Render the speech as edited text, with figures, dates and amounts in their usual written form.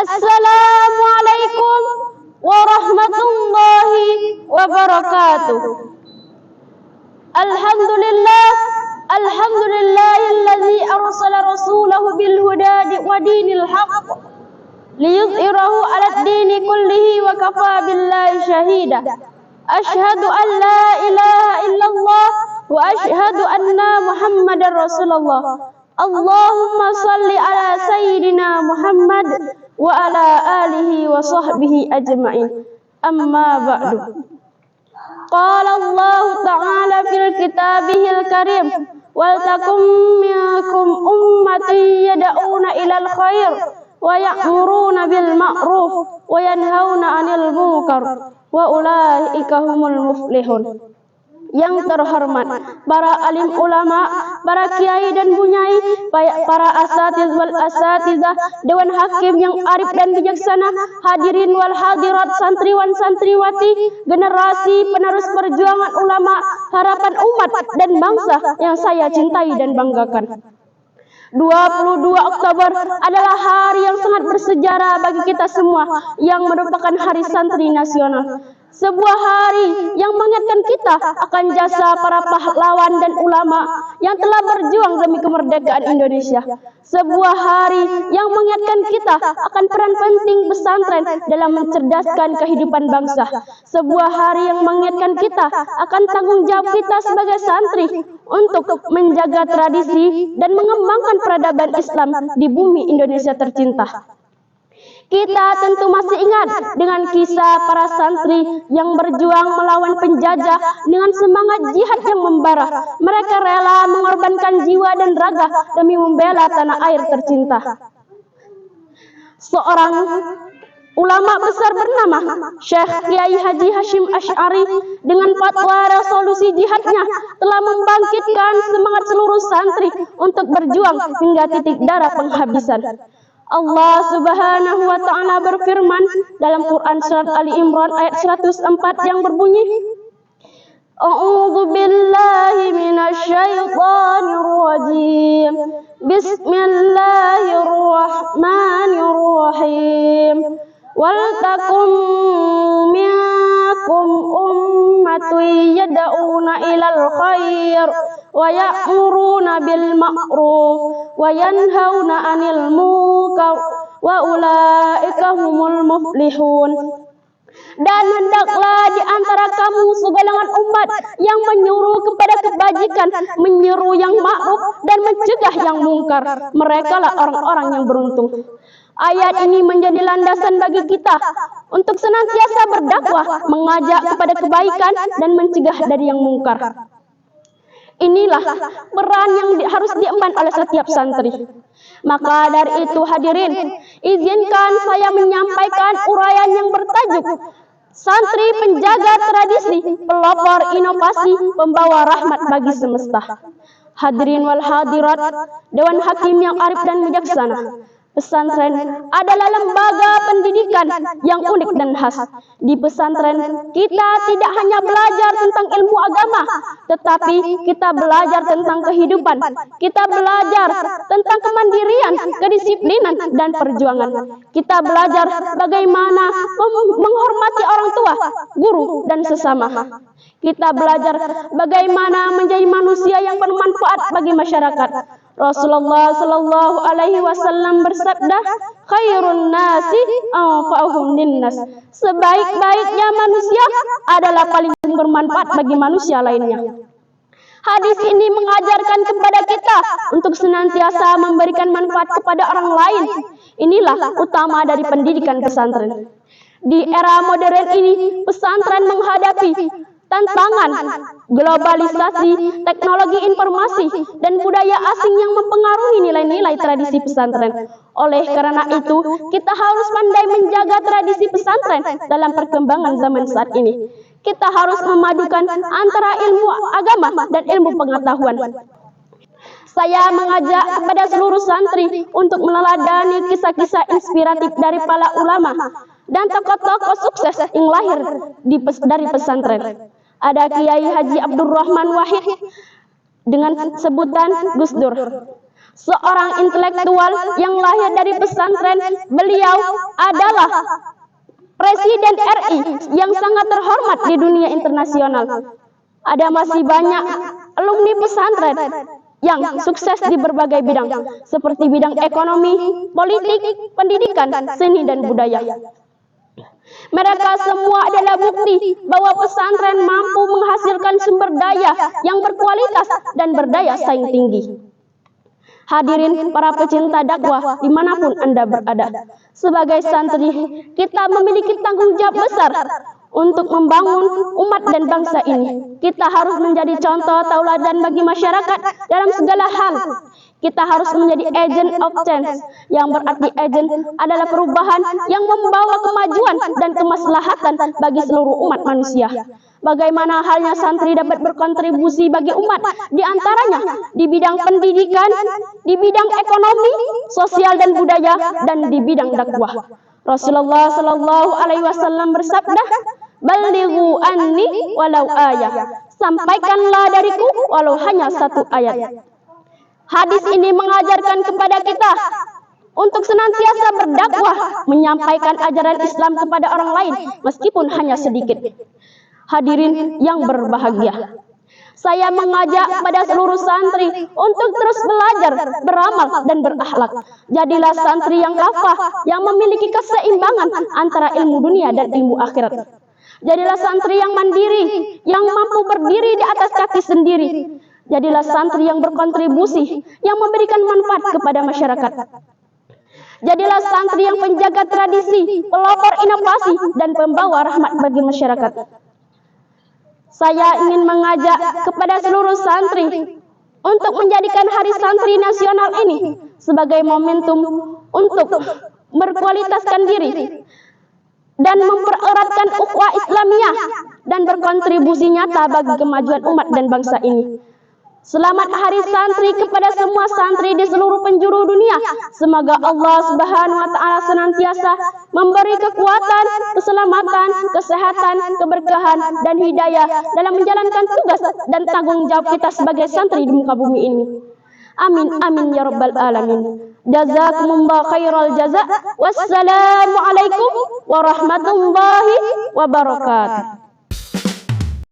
Assalamualaikum warahmatullahi wabarakatuh. Alhamdulillahilladzi arsala rasulahu bil huda wa dinil haqq liyudhhirahu 'alad dini kullihi wa kafa billahi shahida. Asyhadu an la ilaha illallah wa asyhadu anna Muhammadar Rasulullah. Allahumma salli ala sayyidina Muhammad wa ala alihi wa sahbihi ajma'in. Amma ba'du. Qala Allah ta'ala fil kitabihil karim, wal takum minkum ummatin yad'una ilal khair wa ya'muruna bil ma'ruf wa yanhauna 'anil munkar wa ulaika humul muflihun. Yang terhormat para alim ulama, para kiai dan bunyai, para asatiz wal asatizah, dewan hakim yang arif dan bijaksana, hadirin wal hadirat, santriwan santriwati, generasi penerus perjuangan ulama, harapan umat dan bangsa yang saya cintai dan banggakan. 22 Oktober adalah hari yang sangat bersejarah bagi kita semua yang merupakan Hari Santri Nasional. Sebuah hari yang mengingatkan kita akan jasa para pahlawan dan ulama yang telah berjuang demi kemerdekaan Indonesia. Sebuah hari yang mengingatkan kita akan peran penting pesantren dalam mencerdaskan kehidupan bangsa. Sebuah hari yang mengingatkan kita akan tanggung jawab kita sebagai santri untuk menjaga tradisi dan mengembangkan peradaban Islam di bumi Indonesia tercinta. Kita tentu masih ingat dengan kisah para santri yang berjuang melawan penjajah dengan semangat jihad yang membara. Mereka rela mengorbankan jiwa dan raga demi membela tanah air tercinta. Seorang ulama besar bernama Syekh Kiai Haji Hashim Asy'ari dengan fatwa resolusi jihadnya telah membangkitkan semangat seluruh santri untuk berjuang hingga titik darah penghabisan. Allah Subhanahu wa ta'ala berfirman dalam Quran surat Ali Imran ayat 104 yang berbunyi, A'udzu billahi minasyaitonir rajim. Bismillahirrahmanirrahim. Wal takum minkum ummatun yad'una ilal khair wa ya'muruna bil ma'ruf wa yanhauna 'anil munkar wa ulaika humul muflihun. Dan hendaklah di antara kamu segolongan umat yang menyuruh kepada kebajikan, menyeru yang ma'ruf dan mencegah yang mungkar. Merekalah orang-orang yang beruntung. Ayat ini menjadi landasan bagi kita untuk senantiasa berdakwah, mengajak kepada kebaikan dan mencegah dari yang mungkar. Inilah peran yang harus diemban oleh setiap santri. Maka dari itu hadirin, izinkan saya menyampaikan uraian yang bertajuk Santri Penjaga Tradisi, Pelopor Inovasi, Pembawa Rahmat bagi Semesta. Hadirin wal hadirat, Dewan Hakim yang arif dan bijaksana. Pesantren adalah lembaga pendidikan yang unik dan khas. Di pesantren, kita tidak hanya belajar tentang ilmu agama, tetapi kita belajar tentang kehidupan. Kita belajar tentang kemandirian, kedisiplinan, dan perjuangan. Kita belajar bagaimana menghormati orang tua, guru, dan sesama. Kita belajar bagaimana menjadi manusia yang bermanfaat bagi masyarakat. Rasulullah Shallallahu Alaihi Wasallam bersabda, "Khairun nasi anfa'uhum linnas." Sebaik-baiknya manusia adalah paling bermanfaat bagi manusia lainnya. Hadis ini mengajarkan kepada kita untuk senantiasa memberikan manfaat kepada orang lain. Inilah utama dari pendidikan pesantren. Di era modern ini, pesantren menghadapi tantangan globalisasi, teknologi informasi, dan budaya asing yang mempengaruhi nilai-nilai tradisi pesantren. Oleh karena itu, kita harus pandai menjaga tradisi pesantren dalam perkembangan zaman saat ini. Kita harus memadukan antara ilmu agama dan ilmu pengetahuan. Saya mengajak kepada seluruh santri untuk meneladani kisah-kisah inspiratif dari para ulama dan tokoh-tokoh sukses yang lahir dari pesantren. Ada Kiai Haji Abdurrahman Wahid dengan sebutan Gus Dur. seorang intelektual yang lahir dari pesantren. Beliau adalah Presiden RI yang sangat terhormat di dunia internasional. Ada masih banyak alumni pesantren yang sukses di berbagai bidang, seperti bidang ekonomi, politik, pendidikan, seni, dan budaya. Mereka semua adalah bukti bahwa pesantren mampu menghasilkan sumber daya yang berkualitas dan berdaya saing tinggi. Hadirin para pecinta dakwah dimanapun Anda berada, sebagai santri kita memiliki tanggung jawab besar untuk membangun umat dan bangsa ini. Kita harus menjadi contoh tauladan bagi masyarakat dalam segala hal. Kita harus menjadi agent of change, yang berarti agent adalah perubahan yang membawa kemajuan dan kemaslahatan bagi seluruh umat manusia. Bagaimana halnya santri dapat berkontribusi bagi umat, di antaranya di bidang pendidikan, di bidang ekonomi, sosial dan budaya, dan di bidang dakwah. Rasulullah Shallallahu Alaihi Wasallam bersabda, "Balighu anni walau ayat." Sampaikanlah dariku walau hanya satu ayat. Hadis ini mengajarkan kepada kita untuk senantiasa berdakwah, menyampaikan ajaran Islam kepada orang lain meskipun hanya sedikit. Hadirin yang berbahagia, saya mengajak kepada seluruh santri untuk terus belajar, beramal, dan berakhlak. Jadilah santri yang kafah, yang memiliki keseimbangan antara ilmu dunia dan ilmu akhirat. Jadilah santri yang mandiri, yang mampu berdiri di atas kaki sendiri. Jadilah santri yang berkontribusi, yang memberikan manfaat kepada masyarakat. Jadilah santri yang penjaga tradisi, pelopor inovasi, dan pembawa rahmat bagi masyarakat. Saya ingin mengajak kepada seluruh santri untuk menjadikan Hari Santri Nasional ini sebagai momentum untuk berkualitaskan diri dan mempereratkan ukhuwah Islamiyah dan berkontribusi nyata bagi kemajuan umat dan bangsa ini. Selamat Hari Santri kepada semua santri di seluruh penjuru dunia. Semoga Allah Subhanahu wa Ta'ala senantiasa memberi kekuatan, keselamatan, kesehatan, keberkahan, dan hidayah dalam menjalankan tugas dan tanggung jawab kita sebagai santri di muka bumi ini. Amin, amin ya rabbal alamin. Jazakumullah khairal jaza. Wassalamualaikum warahmatullahi wabarakatuh.